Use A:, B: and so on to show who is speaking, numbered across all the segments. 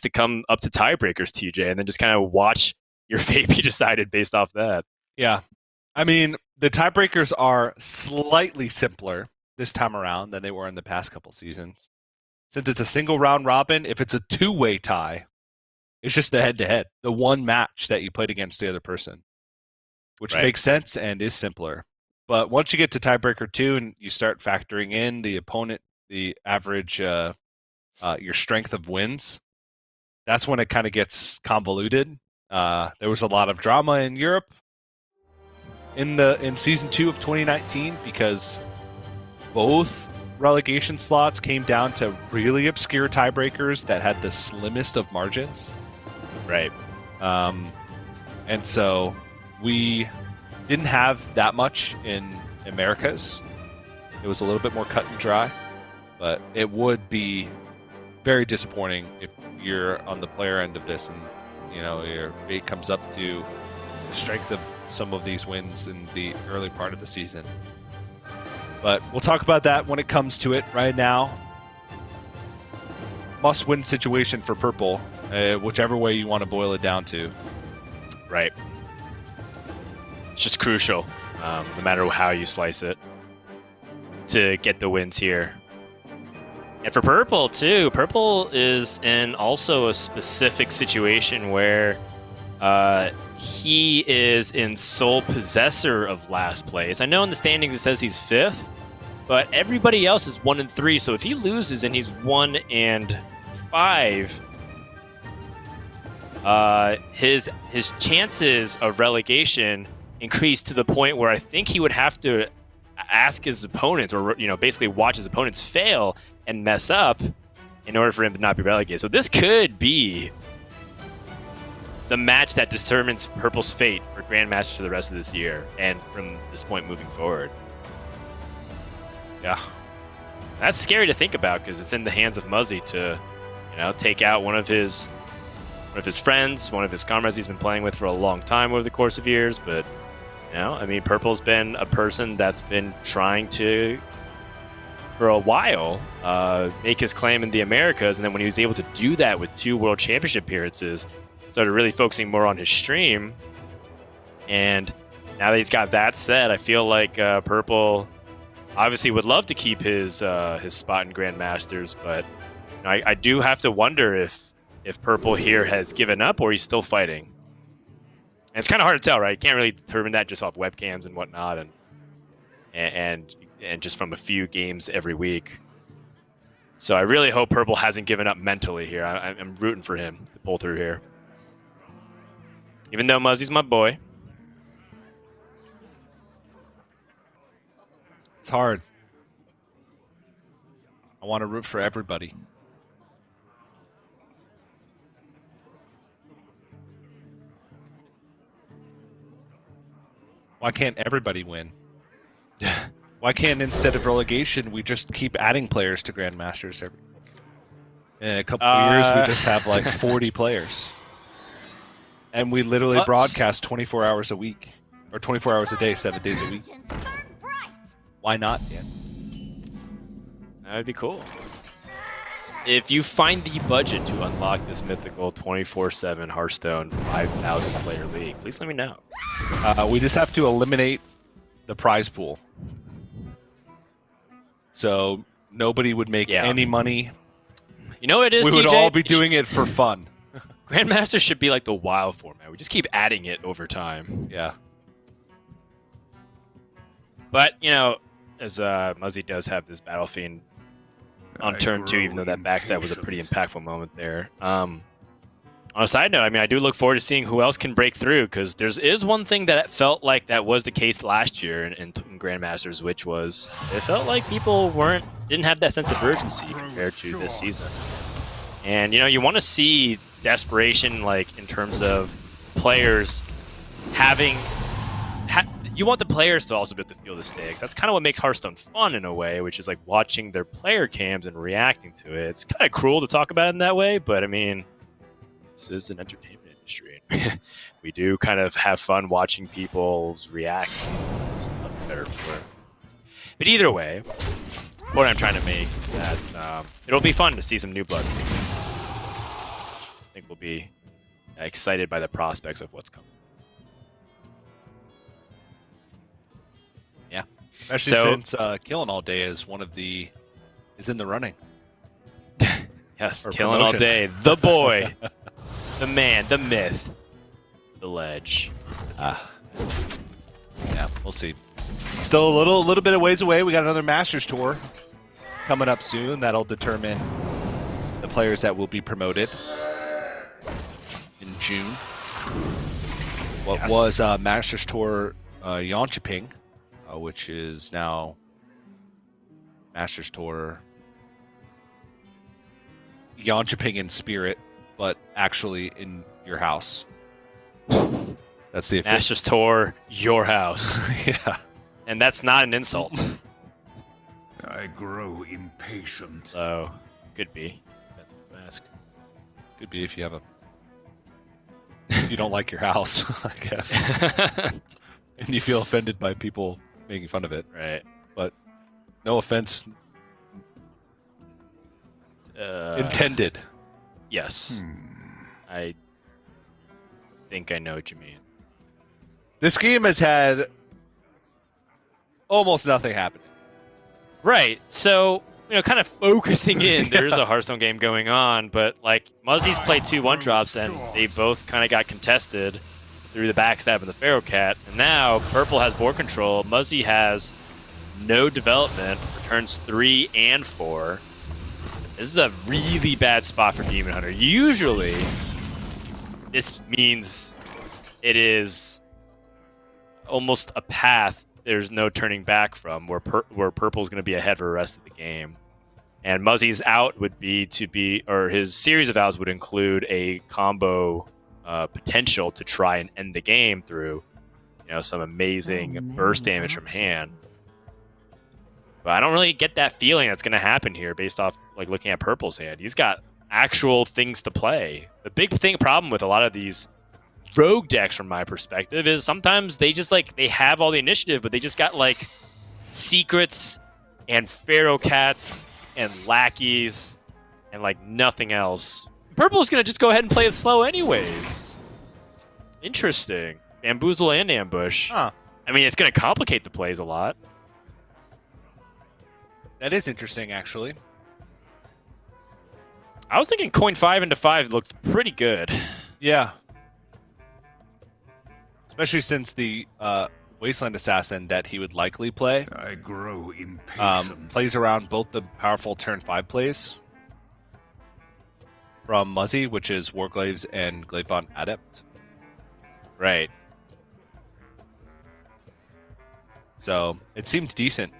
A: to come up to tiebreakers, TJ, and then just kind of watch your fate be decided based off that.
B: Yeah. I mean, the tiebreakers are slightly simpler this time around than they were in the past couple seasons. Since it's a single round robin, if it's a two-way tie, it's just the head-to-head, the one match that you played against the other person, which makes sense and is simpler. But once you get to tiebreaker 2 and you start factoring in the opponent, the average, your strength of wins, that's when it kind of gets convoluted. There was a lot of drama in Europe in season 2 of 2019 because both relegation slots came down to really obscure tiebreakers that had the slimmest of margins.
A: Right.
B: And so we didn't have that much in Americas. It was a little bit more cut and dry, but it would be very disappointing if you're on the player end of this and your fate comes up to the strength of some of these wins in the early part of the season. But we'll talk about that when it comes to it. Right now, must-win situation for Purple, whichever way you want to boil it down to.
A: Right. It's just crucial, no matter how you slice it, to get the wins here. And for Purple, too, Purple is in also a specific situation where he is in sole possessor of last place. I know in the standings it says he's 5th, but everybody else is 1 and 3. So if he loses and he's 1 and 5, his chances of relegation increase to the point where I think he would have to ask his opponents, or basically watch his opponents fail and mess up in order for him to not be relegated. So this could be the match that determines Purple's fate for Grandmasters for the rest of this year and from this point moving forward.
B: Yeah.
A: That's scary to think about because it's in the hands of Muzzy to, take out one of his friends, one of his comrades he's been playing with for a long time over the course of years. But, Purple's been a person that's been trying to, for a while, make his claim in the Americas. And then when he was able to do that with 2 World Championship appearances, started really focusing more on his stream. And now that he's got that set, I feel like Purple obviously would love to keep his spot in Grandmasters, but I do have to wonder if Purple here has given up or he's still fighting. And it's kind of hard to tell, right? You can't really determine that just off webcams and whatnot, and just from a few games every week. So I really hope Purple hasn't given up mentally here. I'm rooting for him to pull through here. Even though Muzzy's my boy.
B: It's hard. I want to root for everybody. Why can't everybody win? Why can't, instead of relegation, we just keep adding players to Grandmasters in a couple of years, we just have like 40 players. And we literally broadcast 24 hours a week. Or 24 hours a day, 7 days a week. Why not, Dan?
A: That would be cool. If you find the budget to unlock this mythical 24/7 Hearthstone 5,000 player league, please let me know.
B: We just have to eliminate the prize pool. So nobody would make any money.
A: You know what it is,
B: We would
A: TJ?
B: all be doing it for fun.
A: Grandmasters should be like the WoW format. We just keep adding it over time.
B: Yeah.
A: But, as Muzzy does have this Battle Fiend on turn 2, even though that backstab was a pretty impactful moment there. On a side note, I do look forward to seeing who else can break through, because there is one thing that felt like that was the case last year in Grandmasters, which was it felt like people didn't have that sense of urgency compared to this season. And, you want to see desperation, like, in terms of players having... you want the players to also be able to feel the stakes. That's kind of what makes Hearthstone fun in a way, which is like watching their player cams and reacting to it. It's kind of cruel to talk about it in that way, but this is an entertainment industry. We do kind of have fun watching people's reaction to stuff better for it. But either way, what I'm trying to make is that it'll be fun to see some new blood. will be excited by the prospects of what's coming.
B: Yeah, especially since Killing All Day is in the running.
A: Yes,
B: Or
A: Killing All
B: promotion.
A: Day, the boy, the man, the myth, the ledge.
B: Yeah, we'll see. Still a little bit of ways away. We got another Masters tour coming up soon. That'll determine the players that will be promoted in June. What was Masters Tour Jönköping, which is now Masters Tour Jönköping in spirit, but actually in your house. That's the official.
A: Masters Tour, your house.
B: Yeah.
A: And that's not an insult.
C: I grow impatient.
A: So, could be. That's what I ask.
B: Could be if you have you don't like your house, I guess. And you feel offended by people making fun of it.
A: Right.
B: But no offense intended.
A: Yes. I think I know what you mean.
B: This game has had almost nothing happen.
A: Right. So, kind of focusing in, there's a Hearthstone game going on, but like Muzzy's played 2 1-drops and they both kind of got contested through the backstab of the Pharaoh Cat. And now Purple has board control. Muzzy has no development for turns 3 and 4. This is a really bad spot for Demon Hunter. Usually, this means it is almost a path there's no turning back from, where Purple's going to be ahead for the rest of the game. And Muzzy's out would be or his series of outs would include a combo potential to try and end the game through, some amazing burst damage from hand. But I don't really get that feeling that's going to happen here based off like looking at Purple's hand. He's got actual things to play. The big problem with a lot of these rogue decks from my perspective is sometimes they just they have all the initiative, but they just got like secrets and Pharaoh Cats and lackeys and like nothing else. Purple's going to just go ahead and play it slow anyways. Interesting. Bamboozle and ambush.
B: Huh.
A: I mean, it's going to complicate the plays a lot.
B: That is interesting, actually.
A: I was thinking coin 5 into 5 looked pretty good.
B: Yeah. Especially since the Wasteland Assassin that he would likely play
C: I grow impatient.
B: plays around both the powerful turn 5 plays from Muzzy, which is Warglaves and Glavebond Adept.
A: Right.
B: So it seemed decent.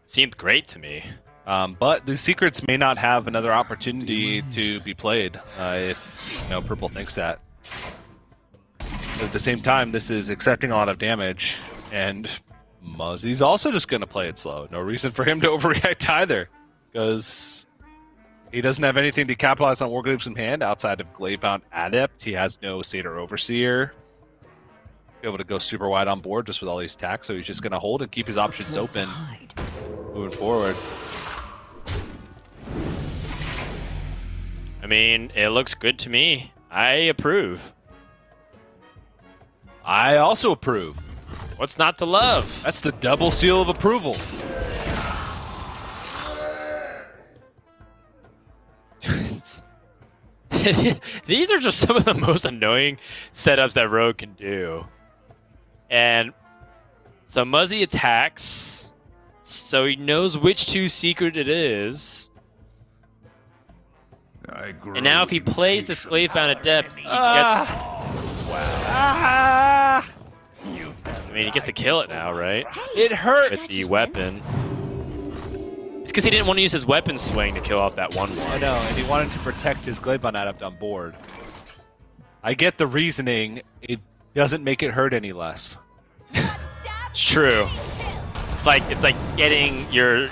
A: Seemed great to me.
B: But the secrets may not have another opportunity to be played if Purple thinks that. But at the same time, this is accepting a lot of damage, and Muzzy's also just going to play it slow. No reason for him to overreact either, because he doesn't have anything to capitalize on Warglaves in hand outside of Glavebound Adept. He has no Satyr Overseer. Be able to go super wide on board just with all these attacks, so he's just going to hold and keep his options open moving forward.
A: I mean, it looks good to me. I approve.
B: I also approve.
A: What's not to love?
B: That's the double seal of approval.
A: These are just some of the most annoying setups that Rogue can do. And so Muzzy attacks, so he knows which 2 secret it is. And now if he plays this Glavebound Adept, he gets... Wow. I mean, he gets to kill it now, right?
B: It hurts.
A: With the weapon. It's because he didn't want to use his weapon swing to kill off that 1/1.
B: I know, and he wanted to protect his Glavebond Adept on board. I get the reasoning. It doesn't make it hurt any less.
A: It's true. It's like getting your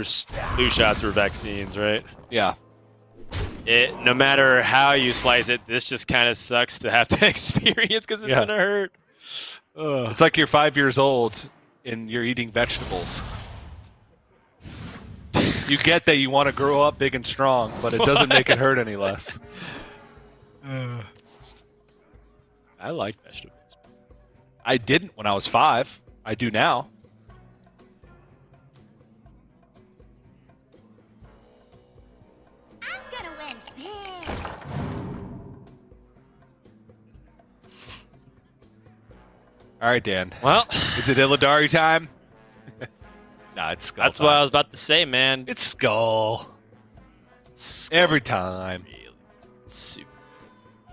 A: flu shots or vaccines, right?
B: Yeah.
A: No matter how you slice it, this just kind of sucks to have to experience because it's gonna hurt. Ugh.
B: It's like you're 5 years old and you're eating vegetables. You get that you want to grow up big and strong, but it doesn't make it hurt any less.
A: I like vegetables.
B: I didn't when I was 5. I do now.
D: I'm gonna win big.
B: All right, Dan.
A: Well,
B: Is it Illidari time? Nah, it's Skull
A: that's
B: time.
A: what I was about to say, man.
B: It's Skull. Every time.
A: Really super.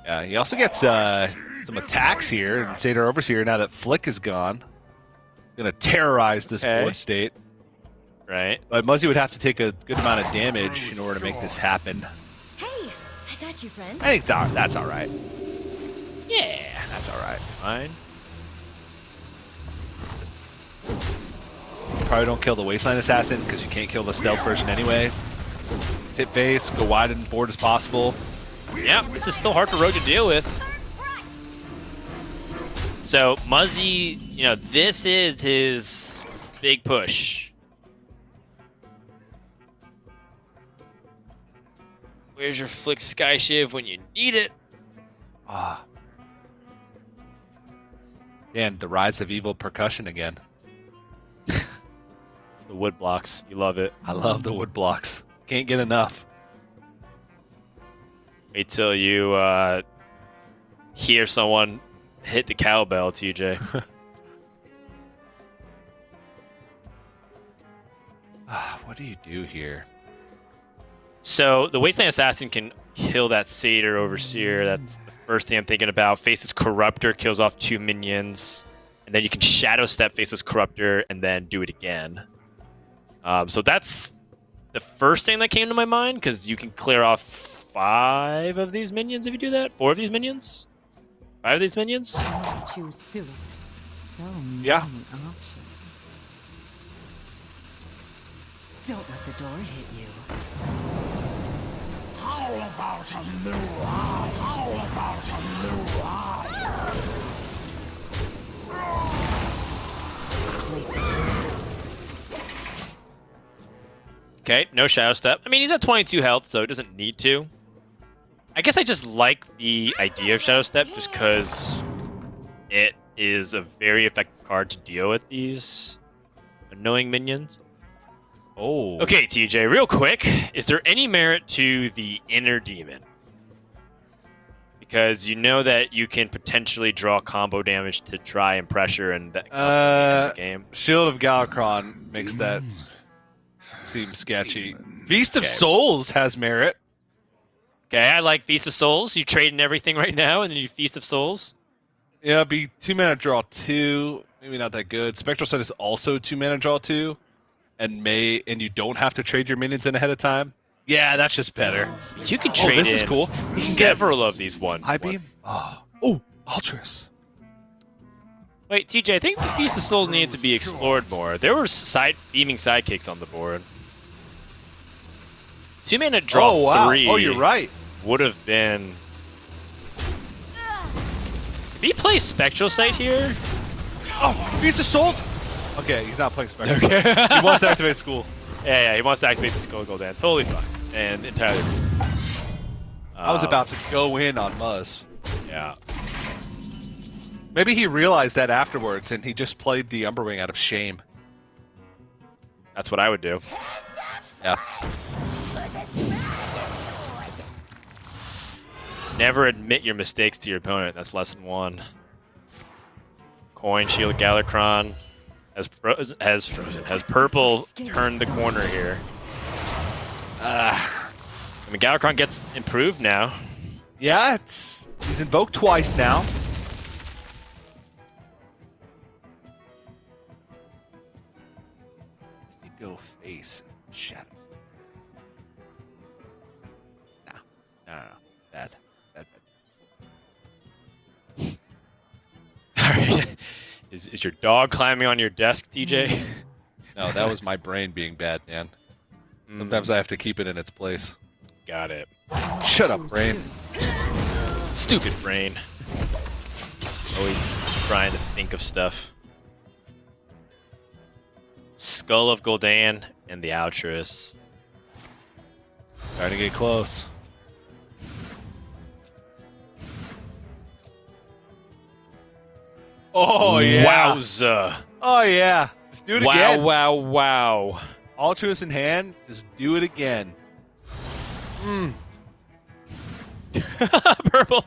B: Yeah, he also gets some attacks here. And Seder Overseer, now that Flick is gone, gonna terrorize this
A: Okay.
B: board state.
A: Right.
B: But Muzzy would have to take a good amount of damage in order to make this happen.
D: Hey, I got you, friend.
B: I think that's all right.
A: Yeah.
B: That's all right.
A: Fine.
B: Probably don't kill the Wasteland Assassin because you can't kill the stealth version anyway. Hit base, go wide and board as possible.
A: Yeah, this is still hard for Rogue to deal with. So Muzzy, you know, this is his big push. Where's your Flick Sky Shiv when you need it?
B: Ah. And the rise of evil percussion again.
A: It's the wood blocks. You love it.
B: I love the wood blocks. Can't get enough.
A: Wait till you hear someone hit the cowbell, TJ.
B: What do you do here?
A: So the Wasteland Assassin can kill that Satyr Overseer. That's the first thing I'm thinking about. Faces Corruptor, kills off 2 minions. And then you can Shadow Step Faces Corruptor and then do it again. So that's the first thing that came to my mind, because you can clear off 5 of these minions if you do that. 4 of these minions? 5 of these minions?
D: Choose soon. So
B: Yeah.
D: many options. Don't let the door hit you.
C: How about a new eye? How about a new eye?
D: Place it.
A: Okay, no Shadow Step. I mean, he's at 22 health, so it doesn't need to. I guess I just like the idea of Shadow Step just because it is a very effective card to deal with these annoying minions.
B: Oh.
A: Okay, TJ, real quick, is there any merit to the Inner Demon? Because you know that you can potentially draw combo damage to try and pressure and that end the game.
B: Shield of Galakron makes that seem sketchy.
C: Demons.
B: Feast of
A: Okay.
B: Souls has merit.
A: Okay, I like Feast of Souls. You trade in everything right now and then you Feast of Souls.
B: Yeah, it'd be 2-mana draw 2. Maybe not that good. Spectral Sight is also 2-mana draw 2. And you don't have to trade your minions in ahead of time. Yeah, that's just better.
A: You can trade
B: this is
A: in
B: cool.
A: several of these
B: High beam. Oh, Ultras.
A: Wait, TJ, I think the Feast of Souls needed to be explored more. There were beaming sidekicks on the board. 2-mana draw
B: Oh wow.
A: 3
B: Oh, you're right.
A: would have been... If he plays Spectral Sight here...
B: Oh, Feast of Souls. Okay, he's not playing Spectral. Okay. He wants to activate School.
A: Yeah, he wants to activate the Skull Gul'dan. Totally fine. And entirely...
B: I was about to go in on Muzz.
A: Yeah.
B: Maybe he realized that afterwards, and he just played the Umberwing out of shame.
A: That's what I would do.
B: Yeah.
A: Never admit your mistakes to your opponent. That's lesson 1. Coin, Shield, Galakron. Has purple turned the corner here? I mean, Galakron gets improved now.
B: Yeah, he's invoked twice now. You go face shadow. No. Bad.
A: Alright. Is your dog climbing on your desk, TJ?
B: No, that was my brain being bad, man. Sometimes I have to keep it in its place.
A: Got it.
B: Shut up, brain.
A: Stupid brain. Always trying to think of stuff. Skull of Gul'dan and the Altruist.
B: Trying to get close. Oh, yeah.
A: Wowza.
B: Oh, yeah. Let's do it
A: Wow,
B: again.
A: wow, wow.
B: Altruist in hand. Just do it again.
A: Purple.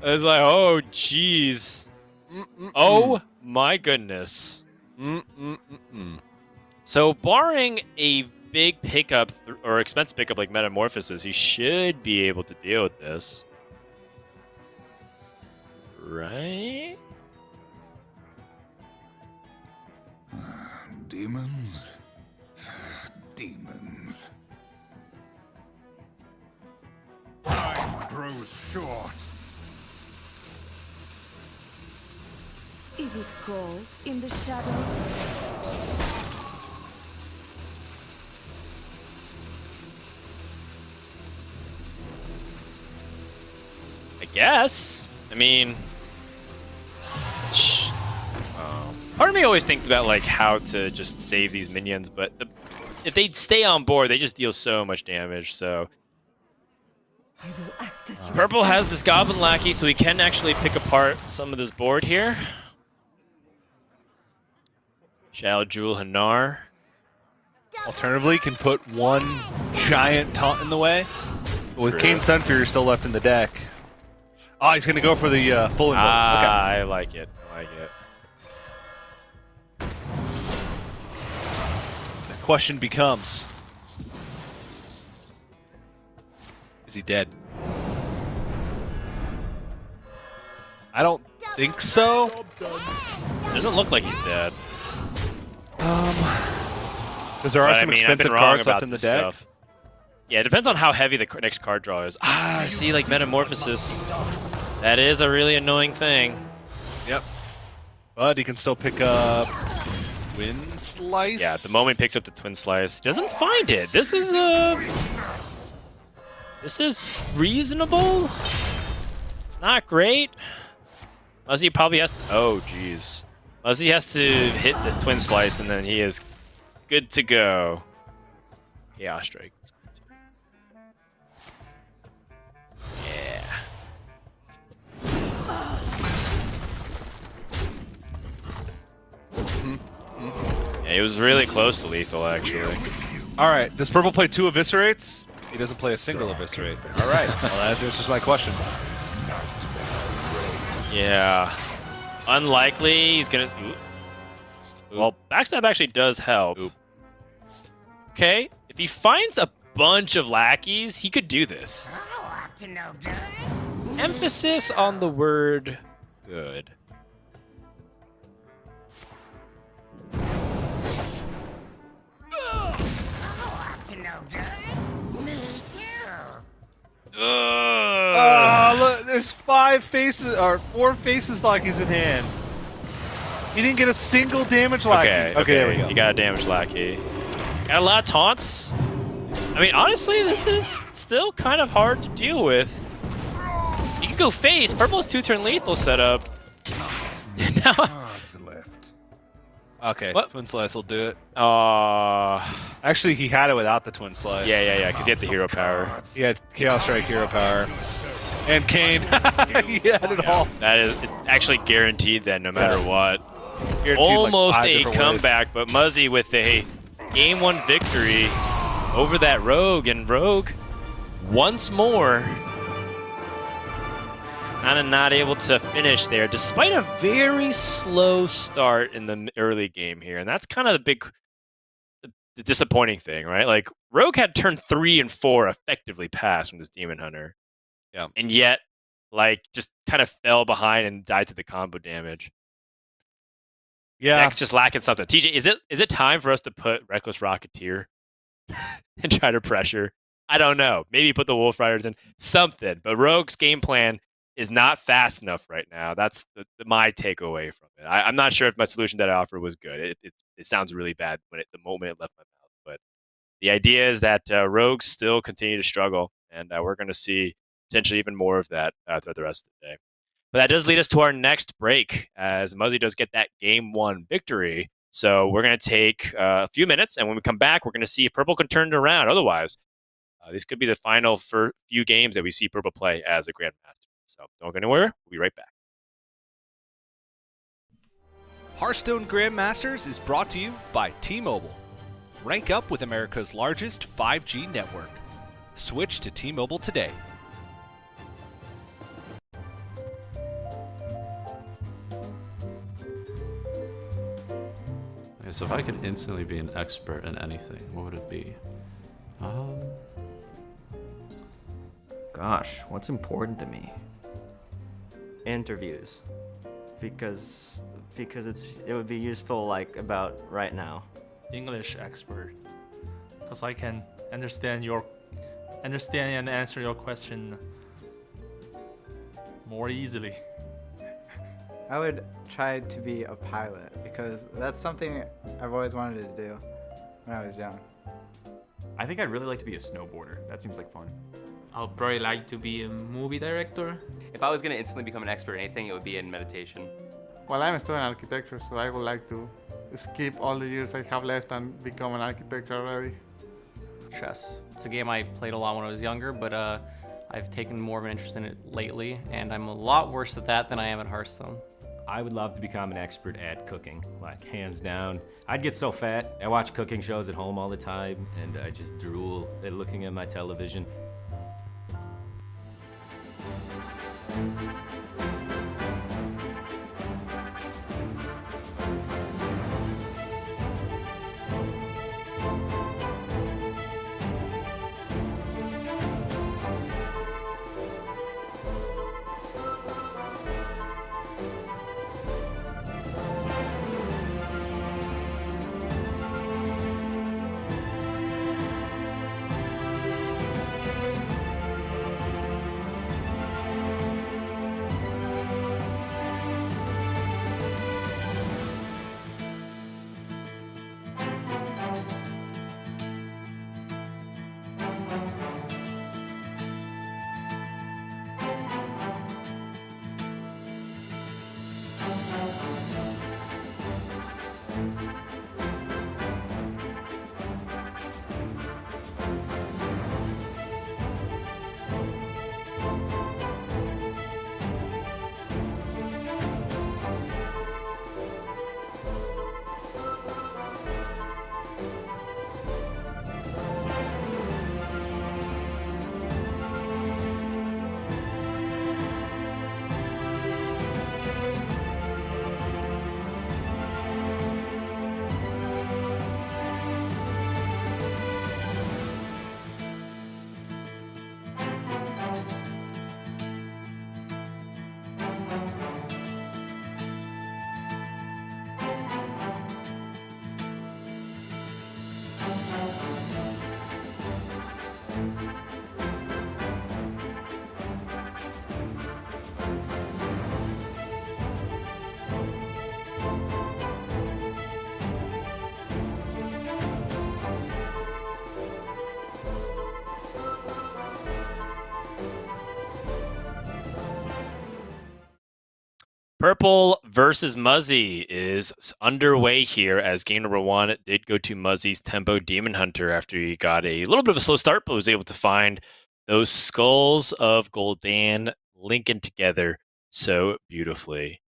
A: I was like, oh, jeez. Oh, my goodness. So, barring a big pickup or expense pickup like Metamorphosis, he should be able to deal with this. Right?
C: Demons? Demons. Time grows short.
D: Is it cold in the shadows?
A: I guess. I mean, part of me always thinks about like how to just save these minions, but if they stay on board, they just deal so much damage. So
D: I will act as your
A: Purple has this Goblin Lackey, so he can actually pick apart some of this board here. Shadow Jewel Hanar.
B: Alternatively, can put one giant taunt in the way. But with
A: True.
B: Kane Sunfury still left in the deck. Oh, he's going to go for the full invoke.
A: I like it. I like it.
B: The question becomes, is he dead? I don't think so.
A: Doesn't look like he's dead.
B: Because there are
A: But
B: some
A: I mean, I've
B: expensive
A: been wrong
B: cards
A: about
B: left in the
A: this
B: deck.
A: stuff. Yeah, it depends on how heavy the next card draw is. See, like Metamorphosis. That is a really annoying thing.
B: Yep. But he can still pick up Wind Slice.
A: Yeah, at the moment he picks up the Twin Slice, doesn't find it. This is reasonable. It's not great. Muzzy probably has to. Oh, jeez. Muzzy has to hit this Twin Slice, and then he is good to go. Chaos Strike. Yeah. Yeah, he was really close to lethal, actually.
B: All right. Does Purple play 2 Eviscerates? He doesn't play a single Eviscerate. All right. Well, that answers my question.
A: Yeah. Unlikely. He's gonna. Well, backstab actually does help. Okay. If he finds a bunch of lackeys, he could do this.
C: Up to no good.
A: Emphasis on the word good.
C: Up to no good. Me too.
B: Oh, look, there's 5 faces or 4 faces lackeys in hand. He didn't get a single damage lackey.
A: Okay,
B: there we go.
A: You got a damage lackey. Got a lot of taunts. I mean, honestly, this is still kind of hard to deal with. You can go face. Purple's 2-turn lethal setup. Now,
C: Cards left.
B: Okay,
A: What?
B: Twin Slice will do it.
A: yeah,
B: Actually, he had it without the Twin Slice.
A: because he had the hero power.
C: Cards.
B: He had Chaos Strike Hero Power. And Kane. He had it all.
A: That is it's actually guaranteed then, no matter what.
B: Guaranteed, like,
A: Almost
B: 5
A: a
B: different ways.
A: comeback, but Muzzy with a game 1 victory over that Rogue, and Rogue once more kind of not able to finish there, despite a very slow start in the early game here, and that's kind of the disappointing thing, right? Like Rogue had turn 3 and 4 effectively passed from this Demon Hunter, and yet like just kind of fell behind and died to the combo damage.
B: Yeah.
A: Deck's just lacking something. TJ, is it time for us to put Reckless Rocketeer and try to pressure? I don't know. Maybe put the Wolf Riders in something. But Rogue's game plan is not fast enough right now. That's my takeaway from it. I'm not sure if my solution that I offered was good. It sounds really bad the moment it left my mouth. But the idea is that Rogues still continue to struggle, and we're going to see potentially even more of that throughout the rest of the day. But that does lead us to our next break, as Muzzy does get that game 1 victory. So we're going to take a few minutes, and when we come back, we're going to see if Purple can turn it around. Otherwise, this could be the final few games that we see Purple play as a Grandmaster. So don't go anywhere. We'll be right back.
B: Hearthstone Grandmasters is brought to you by T-Mobile. Rank up with America's largest 5G network. Switch to T-Mobile today.
E: Okay, so if I could instantly be an expert in anything, what would it be?
F: Gosh, what's important to me? Interviews, because it would be useful like about right now.
G: English expert, because I can understand and answer your question more easily.
H: I would try to be a pilot because that's something I've always wanted to do when I was young.
I: I think I'd really like to be a snowboarder. That seems like fun.
J: I'll probably like to be a movie director.
K: If I was going to instantly become an expert in anything, it would be in meditation.
L: Well, I'm studying architecture, so I would like to skip all the years I have left and become an architect already.
M: Chess. It's a game I played a lot when I was younger, but I've taken more of an interest in it lately, and I'm a lot worse at that than I am at Hearthstone.
N: I would love to become an expert at cooking, like hands down. I'd get so fat. I watch cooking shows at home all the time, and I just drool at looking at my television.
A: Purple versus Muzzy is underway here as game number one did go to Muzzy's Tempo Demon Hunter after he got a little bit of a slow start, but was able to find those skulls of Gul'dan linking together so beautifully.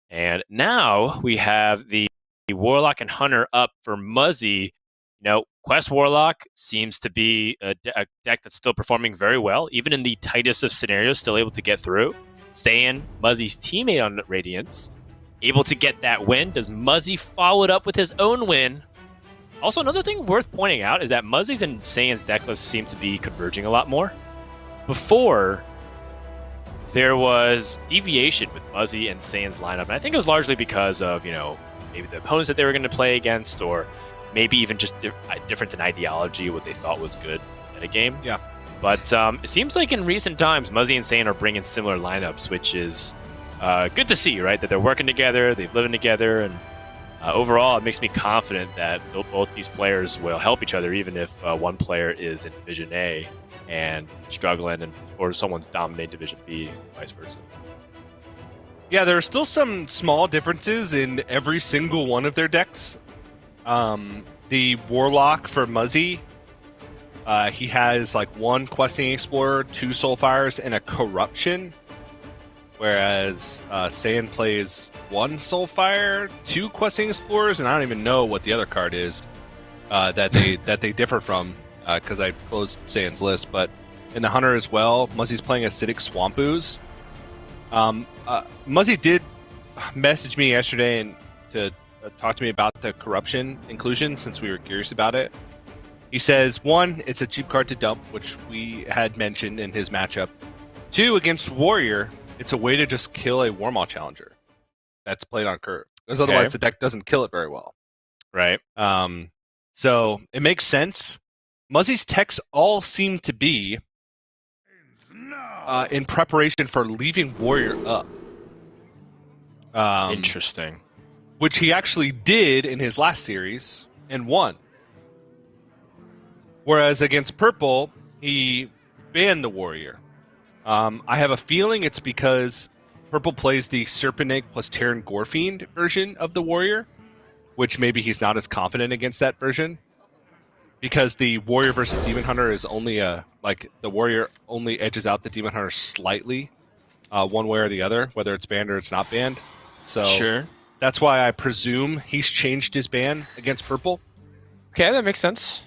A: And now we have the Warlock and Hunter up for Muzzy. You know, Quest Warlock seems to be a deck that's still performing very well, even in the tightest of scenarios, still able to get through. Stan, Muzzy's teammate on Radiance, able to get that win. Does Muzzy follow it up with his own win? Also, another thing worth pointing out is that Muzzy's and Saiyans deck lists seem to be converging a lot more. Before, there was deviation with Muzzy and Saiyan's lineup, and I think it was largely because of, you know, maybe the opponents that they were going to play against, or maybe even just a difference in ideology, what they thought was good at a game.
B: Yeah.
A: But it seems like in recent times, Muzzy and Saiyan are bringing similar lineups, which is good to see, right? That they're working together, they've living together, and overall, it makes me confident that both these players will help each other, even if one player is in Division A and struggling, or someone's dominating Division B, vice versa.
B: Yeah, there are still some small differences in every single one of their decks. The Warlock for Muzzy, he has like one Questing Explorer, 2 Soulfires, and a Corruption. whereas Sand plays 1 Soulfire, 2 Questing Explorers, and I don't even know what the other card is that they differ from because I closed Sand's list. But in the Hunter as well, Muzzy's playing Acidic Swamp Ooze. Muzzy did message me yesterday and to talk to me about the Corruption inclusion since we were curious about it. He says, 1, it's a cheap card to dump, which we had mentioned in his matchup. 2, against Warrior, it's a way to just kill a Warmaw Challenger that's played on curve. Because otherwise the deck doesn't kill it very well.
A: Right.
B: So it makes sense. Muzzy's techs all seem to be in preparation for leaving Warrior up.
A: Interesting.
B: Which he actually did in his last series and won. Whereas against Purple, he banned the Warrior. I have a feeling it's because Purple plays the Serpent Egg plus Terran Gorefiend version of the Warrior, which maybe he's not as confident against that version. Because the Warrior versus Demon Hunter is only the Warrior only edges out the Demon Hunter slightly, one way or the other, whether it's banned or it's not banned. So
A: sure.
B: That's why I presume he's changed his ban against Purple.
A: Okay, that makes sense.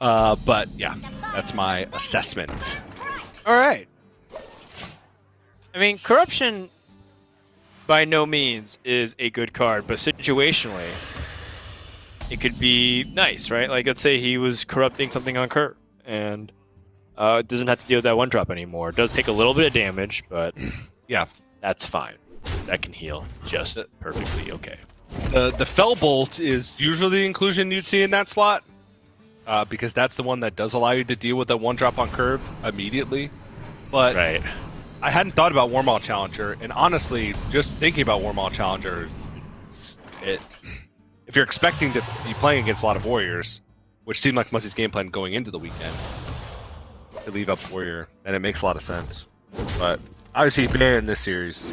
B: But yeah, that's my assessment.
A: All right. I mean, Corruption by no means is a good card, but situationally, it could be nice, right? Like, let's say he was corrupting something on curve, and it doesn't have to deal with that 1-drop anymore. It does take a little bit of damage, but yeah, that's fine. That can heal just perfectly okay.
B: The Fell Bolt is usually the inclusion you'd see in that slot. Because that's the one that does allow you to deal with that 1-drop on curve immediately. But
A: right.
B: I hadn't thought about Warmaw Challenger, and honestly, just thinking about Warmaw Challenger, if you're expecting to be playing against a lot of Warriors, which seemed like Muzzy's game plan going into the weekend, to leave up Warrior, then it makes a lot of sense. But obviously, Bear in this series.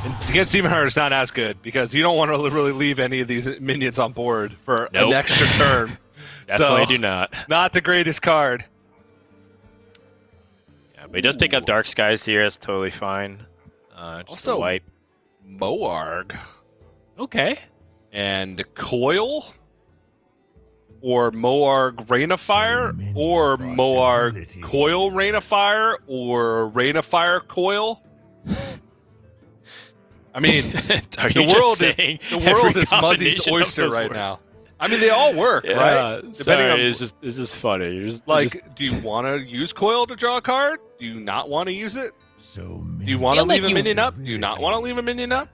B: And against Demon Hunter, it's not as good, because you don't want to really leave any of these minions on board for an extra turn.
A: Definitely do not.
B: Not the greatest card.
A: Yeah, but he does pick up Dark Skies here. That's totally fine. Just
B: Also,
A: a wipe.
B: Moarg.
A: Okay.
B: And Coil. Or Moarg Rain of Fire. Or Moarg Coil Rain of Fire. Or Rain of Fire Coil. I mean, the world is Muzzy's oyster right now. I mean, they all work, right?
A: Sorry, it's just funny. You're just
B: do you want to use Coil to draw a card? Do you not want to use it? Do you want to leave a minion up? Do you not want to leave a minion up?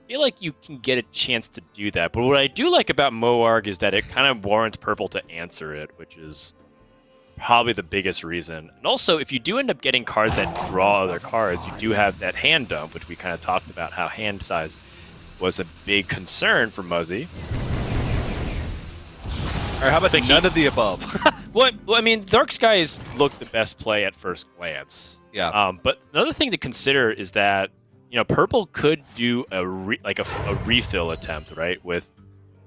A: I feel like you can get a chance to do that. But what I do like about Moarg is that it kind of warrants Purple to answer it, which is probably the biggest reason. And also, if you do end up getting cards that draw other cards, you do have that hand dump, which we kind of talked about how hand size was a big concern for Muzzy.
B: All right, how about none of the above?
A: Well, I mean, Dark Skies look the best play at first glance.
B: Yeah.
A: But another thing to consider is that Purple could do a refill attempt, right, with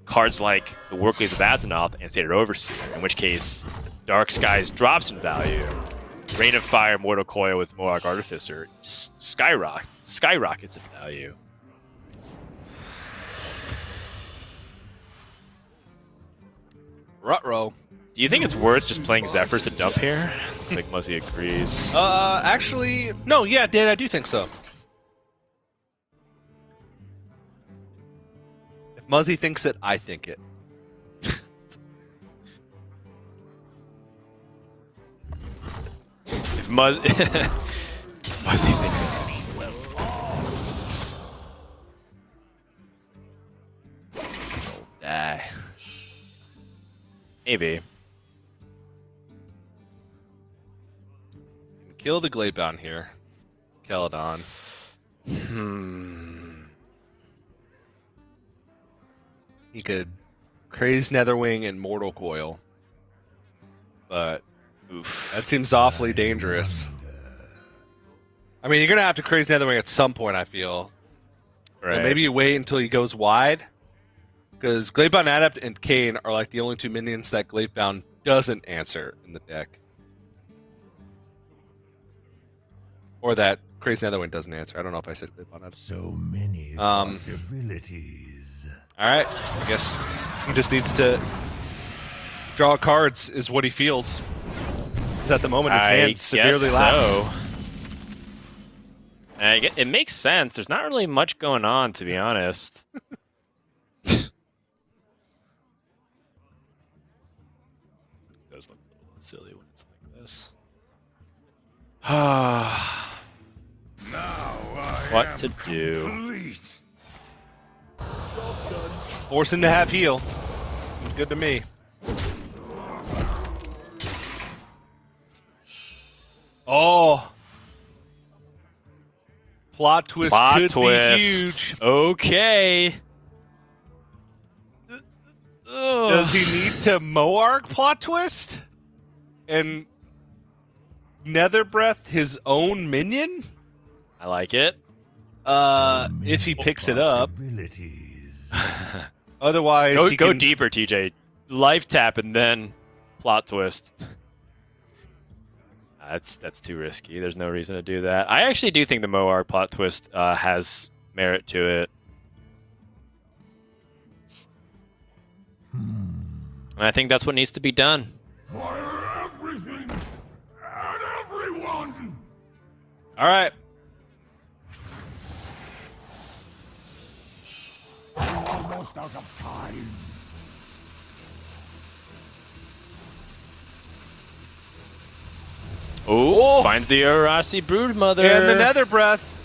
A: cards like the Workleys of Azeroth and Sated Overseer. In which case, Dark Skies drops in value. Rain of Fire, Mortal Coil with Moarg Artificer skyrockets in value.
B: Ruh-roh.
A: Do you think it's worth just playing Zephyrs to dump here? It's like Muzzy agrees.
B: Actually, no, yeah, Dan, I do think so. If Muzzy thinks it, I think it.
A: If Muzzy thinks it. Die. Maybe.
B: Kill the Gladebound here. Caledon. He could Craze Netherwing and Mortal Coil. But that seems awfully dangerous. I mean, you're going to have to Craze Netherwing at some point, I feel.
A: Right.
B: But maybe you wait until he goes wide. Because Gladebound Adept and Kane are like the only 2 minions that Gladebound doesn't answer in the deck. Or that Crazy Netherwind doesn't answer. I don't know if I said clip on it.
C: So many possibilities.
B: All right. I guess he just needs to draw cards, is what he feels. Because at the moment, his hand severely lapsed.
A: It makes sense. There's not really much going on, to be honest. It does look a little silly when it's like this. What to do?
B: Force him to have heal. Seems good to me. Oh. Plot twist could be huge.
A: Okay.
B: Does he need to Moarg plot twist? And Nether Breath his own minion?
A: I like it.
B: If he picks it up. Otherwise,
A: go deeper, TJ. Life tap and then plot twist. That's too risky. There's no reason to do that. I actually do think the Moarg plot twist has merit to it. And I think that's what needs to be done.
C: Fire everything and everyone.
B: All right.
C: Almost out of time.
A: Oh, finds the Arasi Broodmother.
B: And the Nether Breath.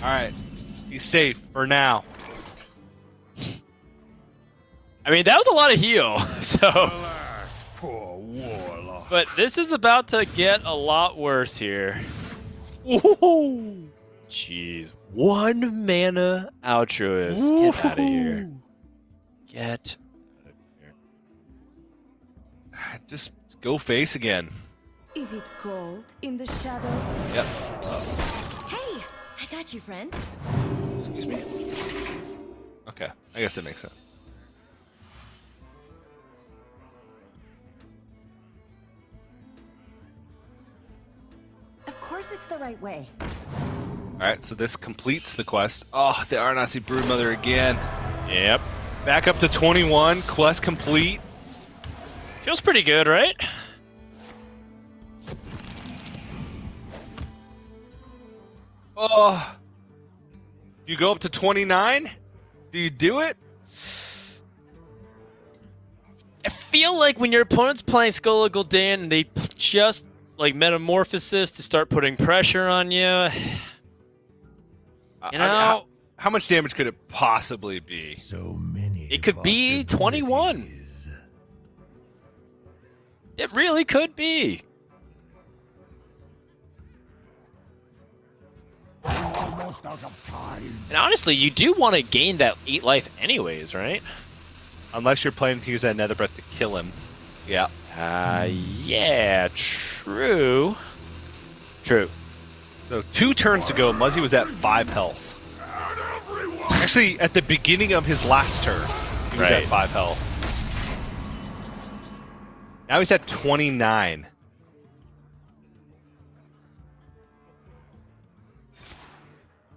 B: All right. He's safe for now.
A: I mean, that was a lot of heal. So,
C: Alas, poor warlock.
A: but this is about to get a lot worse here. Ooh. Jeez. 1 mana altruist. Get out of here. Get out of here.
B: Just go face again.
D: Is it cold in the shadows?
B: Yep.
D: Hey, I got you, friend.
B: Excuse me. Okay. I guess that makes sense.
D: Of course it's the right way.
B: Alright, so this completes the quest. Oh, the Arnasi Broodmother again.
A: Yep.
B: Back up to 21. Quest complete.
A: Feels pretty good, right?
B: Oh. Do you go up to 29? Do you do it?
A: I feel like when your opponent's playing Skull of Gul'dan and they just like Metamorphosis to start putting pressure on you. You know,
B: how much damage could it possibly be?
C: So many.
A: It could be 21. It really could be.
C: Almost out of time.
A: And honestly, you do want to gain that 8 life anyways, right?
B: Unless you're planning to use that Nether Breath to kill him. Yeah.
A: Yeah, true. True.
B: So 2 turns ago, Muzzy was at 5 health. Actually, at the beginning of his last turn, he was at 5 health. Now he's at 29.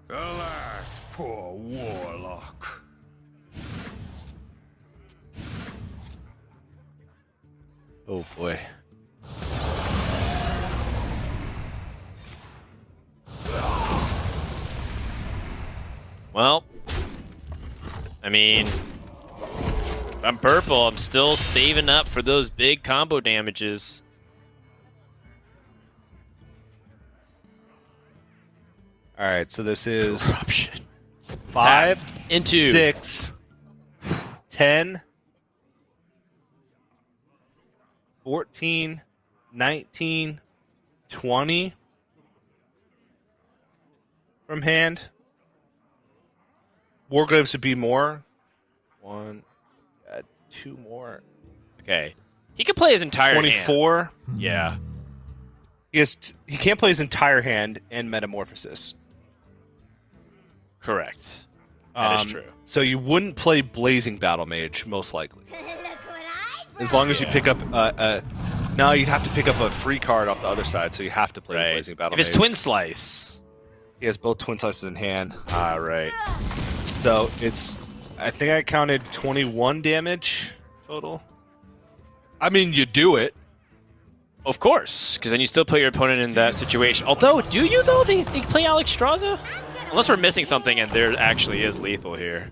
C: Alas, poor warlock.
A: Oh boy. Well, I mean, if I'm purple, I'm still saving up for those big combo damages.
B: All right, so this is
A: Corruption.
B: 5
A: into
B: 6, 10, 14, 19, 20 from hand. Warglaves would be more. 1, 2 more.
A: Okay. He could play his entire
B: 24.
A: hand. Yeah.
B: He can't play his entire hand and Metamorphosis.
A: Correct. That is true.
B: So you wouldn't play Blazing Battle Mage, most likely.
D: Look what I
B: As long as you pick up now you have to pick up a free card off the other side, so you have to play the Blazing Battle
A: If it's
B: Mage.
A: Twin Slice.
B: He has both Twin Slices in hand.
A: Ah, right.
B: So it's, I think I counted 21 damage total. I mean, you do it.
A: Of course, because then you still put your opponent in that situation. Although, do you though? They play Alex Straza? Unless we're missing something and there actually is lethal here.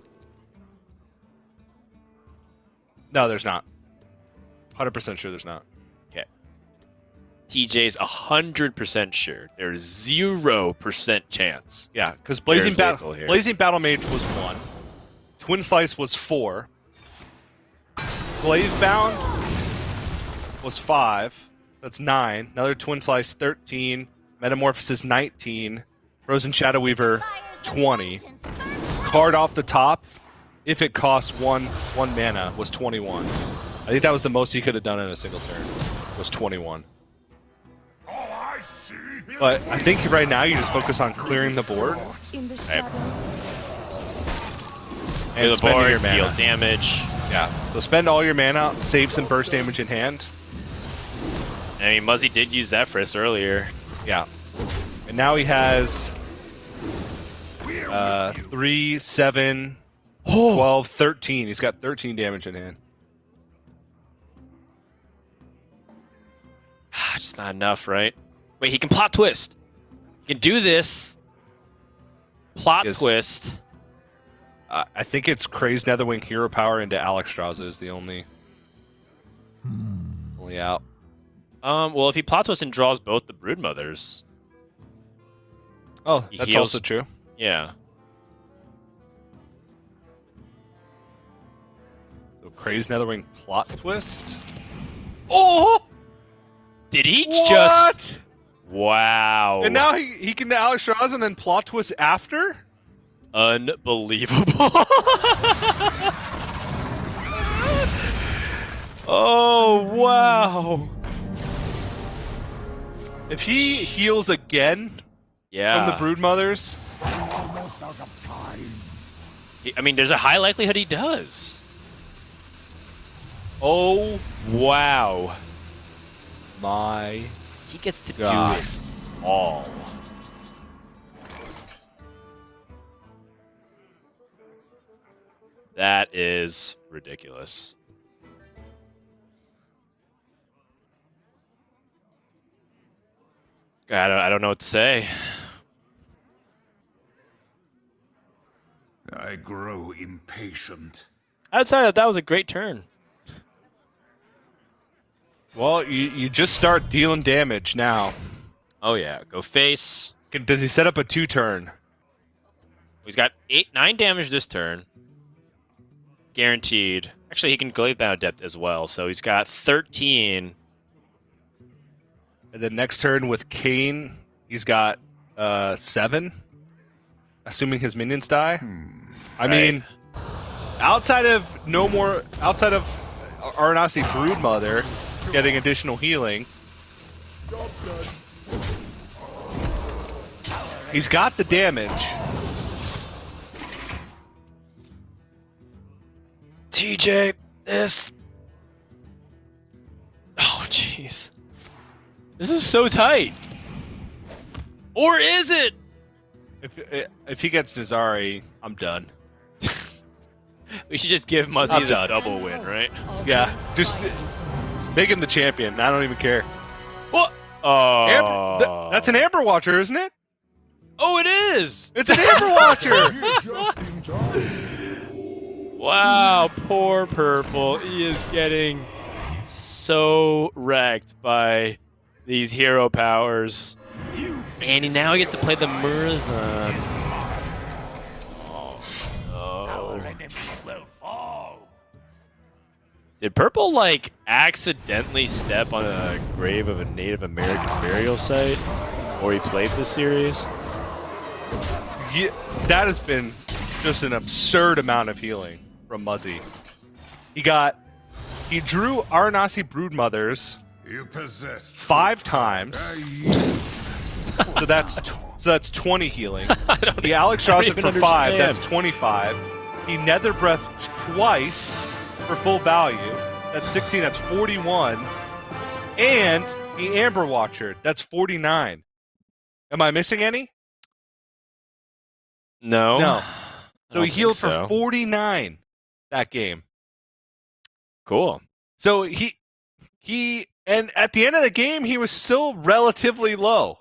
B: No, there's not. 100% sure there's not.
A: Okay. TJ's 100% sure. There's 0% chance.
B: Yeah, because Blazing
A: There's lethal here.
B: Battle Mage was 1. Twin Slice was 4. Glaive Bound was 5. That's 9. Another Twin Slice 13. Metamorphosis 19. Frozen Shadow Weaver 20. Card off the top, if it costs one mana, was 21. I think that was the most he could have done in a single turn. Was 21. But I think right now you just focus on clearing the board.
A: Right.
B: And
A: the
B: spending
A: board,
B: your mana.
A: deal damage.
B: Yeah. So spend all your mana, save some burst damage in hand.
A: I mean, Muzzy did use Zephyrus earlier.
B: Yeah. And now he has 3, 7, 12, 13. He's got 13 damage in hand.
A: Just not enough, right? Wait, he can plot twist. He can do this. Plot twist.
B: I think it's Crazed Netherwing Hero Power into Alex Straza is the only out.
A: Well, if he plot twists and draws both the Broodmothers.
B: Oh,
A: he
B: that's
A: heals-
B: also true.
A: Yeah.
B: So Crazed Netherwing plot twist. Oh!
A: Did he
B: What?
A: just? Wow.
B: And now he can Alex Straza and then plot twist after?
A: Unbelievable. Oh, wow.
B: If he heals again
A: Yeah.
B: from the Broodmothers,
A: I mean, there's a high likelihood he does.
B: oh
A: Wow.
B: my
A: He gets to
B: God.
A: do it all. That is ridiculous. I don't know what to say.
C: I grow impatient.
A: Outside of that was a great turn.
B: Well, you just start dealing damage now.
A: Oh yeah, go face.
B: Does he set up a 2-turn?
A: He's got 9 damage this turn. Guaranteed. Actually, he can Glaive Bound Adept as well, so he's got 13.
B: And then next turn with Kane, he's got 7. Assuming his minions die. I mean, outside of Aranasi Broodmother getting additional healing, he's got the damage.
A: TJ, this. Oh, jeez. This is so tight. Or is it?
B: If he gets Nazari, I'm done.
A: We should just give Muzzy
B: I'm
A: the
B: done.
A: double win, right?
B: Yeah, just make him the champion. I don't even care.
A: What? Oh.
B: That's an Amber Watcher, isn't it?
A: Oh, it is!
B: It's an Amber Watcher!
C: Just in time.
A: Wow, poor Purple. He is getting so wrecked by these hero powers. And now he gets to play the Murzon. Oh, no.
C: Enemies will fall.
A: Did Purple, like, accidentally step on a grave of a Native American burial site before he played this series?
B: Yeah, that has been just an absurd amount of healing from Muzzy. He drew Aranasi Broodmothers
C: You possess
B: 5 times. So that's 20 healing. The Alex draws it for 5.
A: understand.
B: That's 25. He Nether Breath twice for full value. That's 16. That's 41. And the Amber Watcher. That's 49. Am I missing any?
A: No.
B: No.
A: I
B: So
A: don't
B: he healed
A: think so.
B: for 49 that game.
A: Cool.
B: So and at the end of the game, he was still relatively low.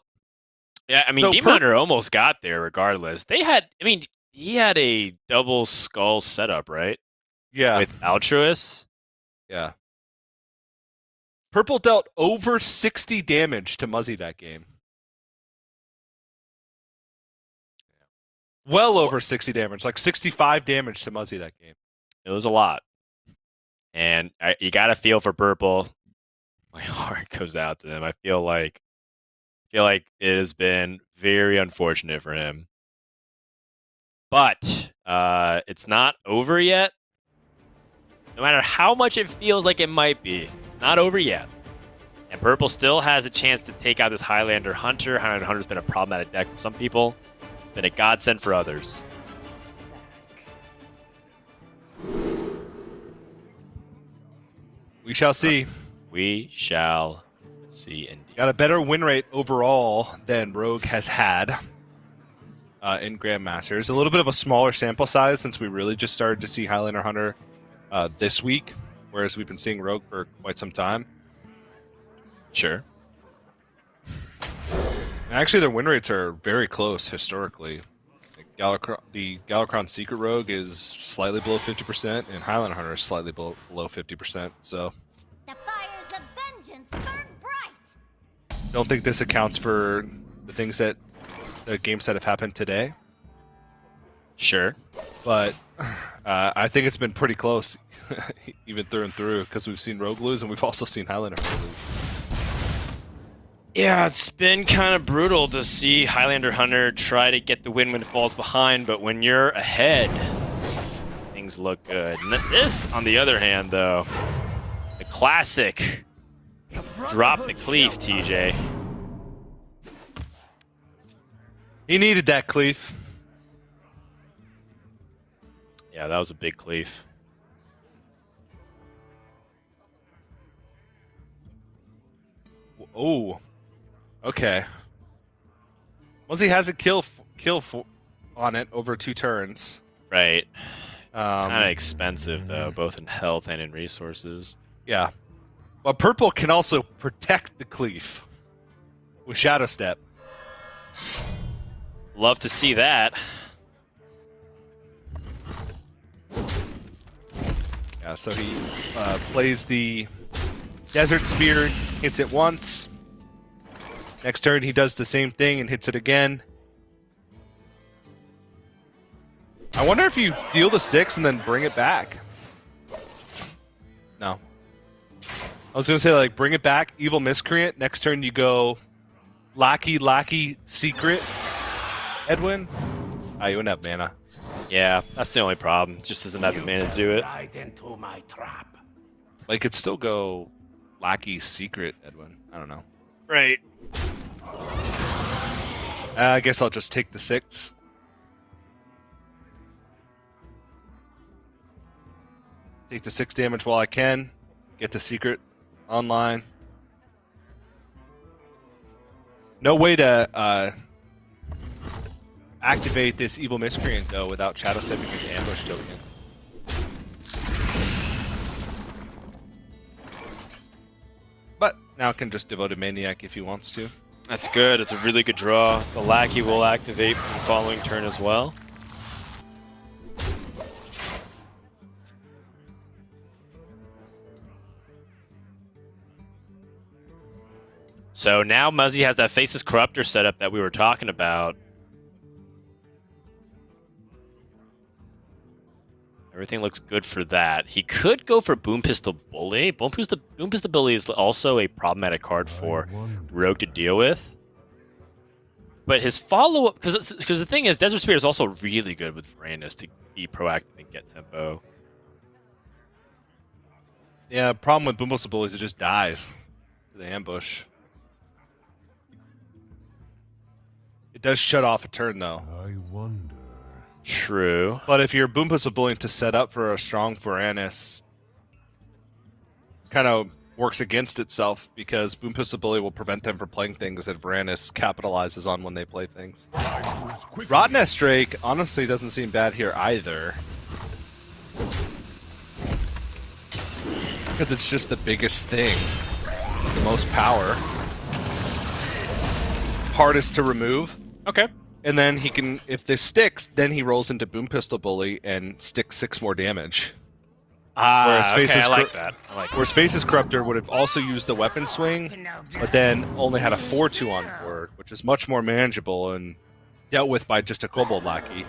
A: Yeah, I mean,
B: So
A: Demon Hunter almost got there regardless. He had a double skull setup, right?
B: Yeah.
A: With Altruist.
B: Yeah. Purple dealt over 60 damage to Muzzy that game. Well over 60 damage, like 65 damage to Muzzy that game.
A: It was a lot. And you got to feel for Purple. My heart goes out to him. I feel like it has been very unfortunate for him. But it's not over yet. No matter how much it feels like it might be, it's not over yet. And Purple still has a chance to take out this Highlander Hunter. Highlander Hunter's been a problematic deck for some people. It's been a godsend for others.
B: We shall see.
A: We shall see indeed.
B: Got a better win rate overall than Rogue has had in Grandmasters. A little bit of a smaller sample size since we really just started to see Highlander Hunter this week, whereas we've been seeing Rogue for quite some time.
A: Sure.
B: And actually, their win rates are very close historically. The Galakron Secret Rogue is slightly below 50%, and Highlander Hunter is slightly below 50%. So,
D: The fires of vengeance burn bright.
B: don't think this accounts for the things that the games that have happened today.
A: Sure.
B: But I think it's been pretty close, even through and through, because we've seen Rogue lose, and we've also seen Highlander Hunter lose.
A: Yeah, it's been kind of brutal to see Highlander Hunter try to get the win when it falls behind, but when you're ahead, things look good. And this, on the other hand, though, the classic drop the cleave, TJ.
B: He needed that cleave.
A: Yeah, that was a big cleave.
B: Oh. Okay. Muzzy has a kill on it over 2 turns.
A: Right. Kind of expensive, though, both in health and in resources.
B: Yeah. But Purple can also protect the cleave with Shadow Step.
A: Love to see that.
B: Yeah, so he plays the Desert Spear, hits it once. Next turn, he does the same thing and hits it again. I wonder if you deal the 6 and then bring it back. No. I was going to say, like, bring it back, Evil Miscreant. Next turn, you go Lackey, Secret, Edwin. You wouldn't have mana.
A: Yeah, that's the only problem. Just doesn't have the mana to do it.
C: Right into my trap.
B: Like, could still go Lackey, Secret, Edwin. I don't know.
A: Right.
B: I guess I'll just take the 6. Take the 6 damage while I can. Get the Secret online. No way to activate this Evil Miscreant, though, without Shadow Stepping into Ambush token. But now can just devote a Maniac if he wants to.
A: That's good. It's a really good draw. The Lackey will activate the following turn as well. So now Muzzy has that Faceless Corruptor setup that we were talking about. Everything looks good for that. He could go for Boom Pistol Bully. Boom Pistol Bully is also a problematic card for Rogue to deal with. But his follow-up... Because the thing is, Desert Spear is also really good with Brandis to be proactive and get tempo.
B: Yeah, problem with Boom Pistol Bully is it just dies to the ambush. It does shut off a turn, though.
C: I wonder.
A: True.
B: But if you're Boom Pistol Bullying to set up for a strong Varanus, kind of works against itself because Boom Pistol Bully will prevent them from playing things that Varanus capitalizes on when they play things. Rotten S Drake honestly doesn't seem bad here either. Because it's just the biggest thing. The most power. Hardest to remove.
A: Okay.
B: And then he can, if this sticks, then he rolls into Boom Pistol Bully and sticks 6 more damage.
A: Okay, I like that.
B: Whereas Face's Corruptor would have also used the weapon swing, but then only had a 4-2 on board, which is much more manageable and dealt with by just a Kobold Lackey.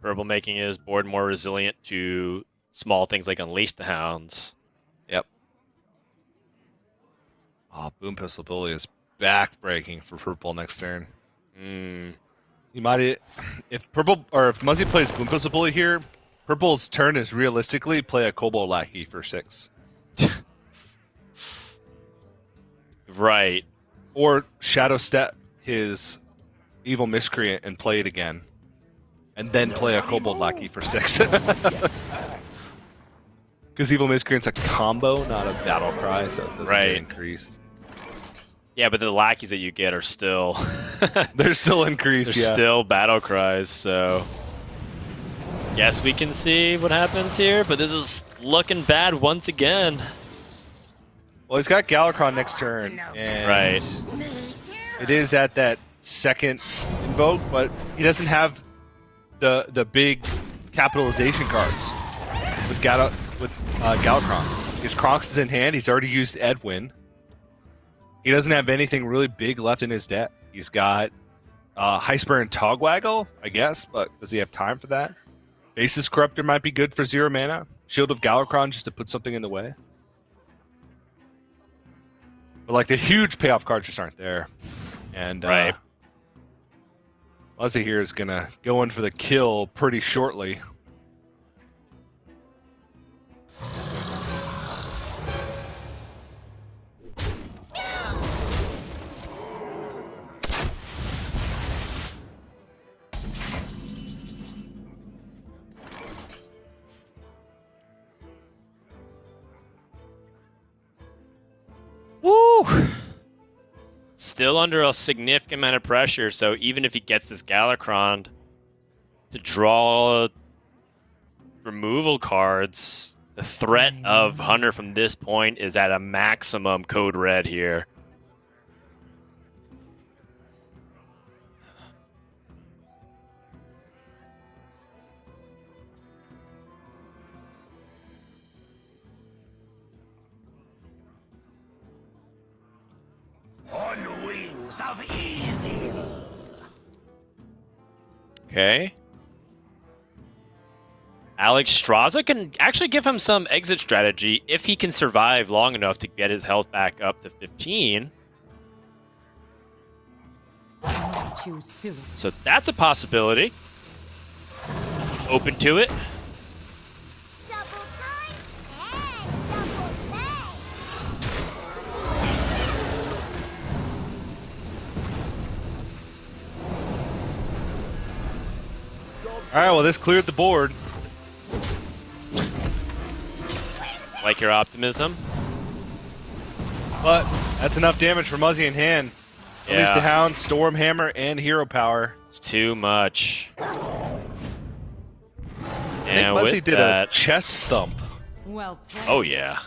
A: Purple making his board more resilient to small things like Unleash the Hounds.
B: Yep. Oh, Boom Pistol Bully is back-breaking for Purple next turn. You might, if Purple or if Muzzy plays Boom Pistol Bully here, Purple's turn is realistically play a Kobold Lackey for 6.
A: Right.
B: Or Shadow Step his Evil Miscreant and play it again. And then play a Kobold Lackey for 6. Because Evil Miscreant's a combo, not a battle cry, so it doesn't get increased.
A: Yeah, but the lackeys that you get are still...
B: They're still increased,
A: They're still battle cries, so... Guess we can see what happens here, but this is looking bad once again.
B: Well, he's got Galakron next turn, and it is at that second invoke, but he doesn't have the big capitalization cards with Galakron. His Kronx is in hand. He's already used Edwin. He doesn't have anything really big left in his deck. He's got Heisper and Togwaggle, I guess, but does he have time for that? Face's Corruptor might be good for 0 mana. Shield of Galakron just to put something in the way. But like the huge payoff cards just aren't there. And Muzzy here is going to go in for the kill pretty shortly.
A: Woo! Still under a significant amount of pressure, so even if he gets this Galakron to draw removal cards, the threat of Hunter from this point is at a maximum code red here.
C: On wings of evil.
A: Okay. Alex Straza can actually give him some exit strategy if he can survive long enough to get his health back up to 15. So that's a possibility. Open to it.
B: All right, well, this cleared the board.
A: Like your optimism.
B: But that's enough damage for Muzzy in hand. Unleash the Hound, Stormhammer, and Hero Power.
A: It's too much.
B: I think
A: And
B: Muzzy
A: with
B: did
A: that,
B: a chest thump.
D: Well played.
A: oh yeah.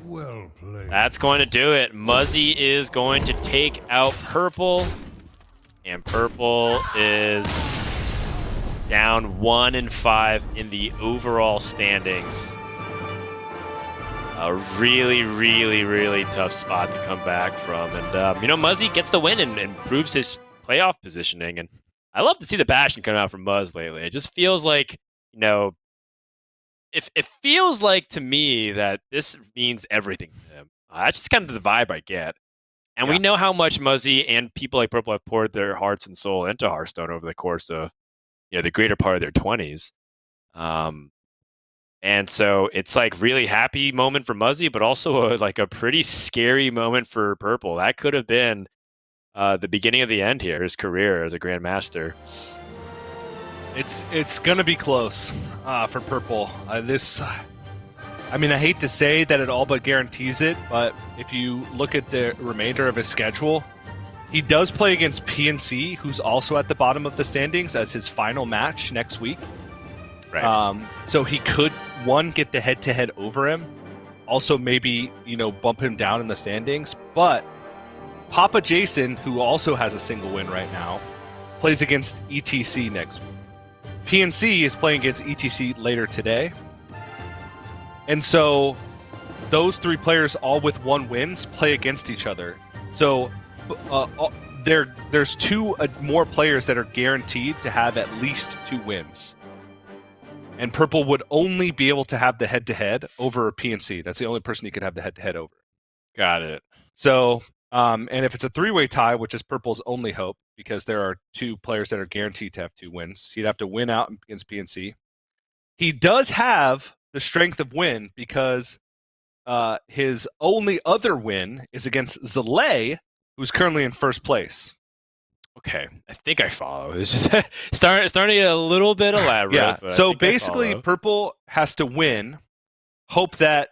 C: Well played.
A: That's going to do it. Muzzy is going to take out Purple. And Purple is down 1-5 in the overall standings. A really, really, really tough spot to come back from. And, Muzzy gets the win and improves his playoff positioning. And I love to see the passion come out from Muzz lately. It just feels like, it feels like to me that this means everything to him. That's just kind of the vibe I get. And we know how much Muzzy and people like Purple have poured their hearts and soul into Hearthstone over the course of, the greater part of their 20s. And so it's like really happy moment for Muzzy, but also a pretty scary moment for Purple. That could have been the beginning of the end here, his career as a Grandmaster.
B: It's gonna be close for Purple. I mean, I hate to say that it all but guarantees it, but if you look at the remainder of his schedule, he does play against PNC, who's also at the bottom of the standings, as his final match next week.
A: Right.
B: So he could, one, get the head-to-head over him, also maybe, bump him down in the standings, but Papa Jason, who also has a single win right now, plays against ETC next week. PNC is playing against ETC later today. And so those three players, all with 1 wins, play against each other. So there's 2 more players that are guaranteed to have at least 2 wins. And Purple would only be able to have the head-to-head over PNC. That's the only person he could have the head-to-head over.
A: Got it.
B: So, and if it's a 3-way tie, which is Purple's only hope, because there are 2 players that are guaranteed to have 2 wins, he'd have to win out against PNC. He does have the strength of win because his only other win is against Zalay, who's currently in first place.
A: Okay, I think I follow. It's just starting to get a little bit elaborate.
B: Yeah,
A: but
B: so
A: I think I
B: basically
A: follow.
B: Purple has to win, hope that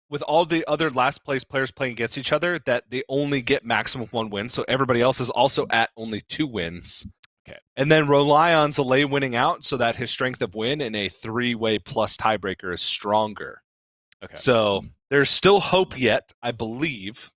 B: with all the other last place players playing against each other, that they only get maximum 1 win, so everybody else is also at only 2 wins.
A: Okay.
B: And then rely on Zalay winning out so that his strength of win in a 3-way plus tiebreaker is stronger.
A: Okay.
B: So there's still hope yet, I believe.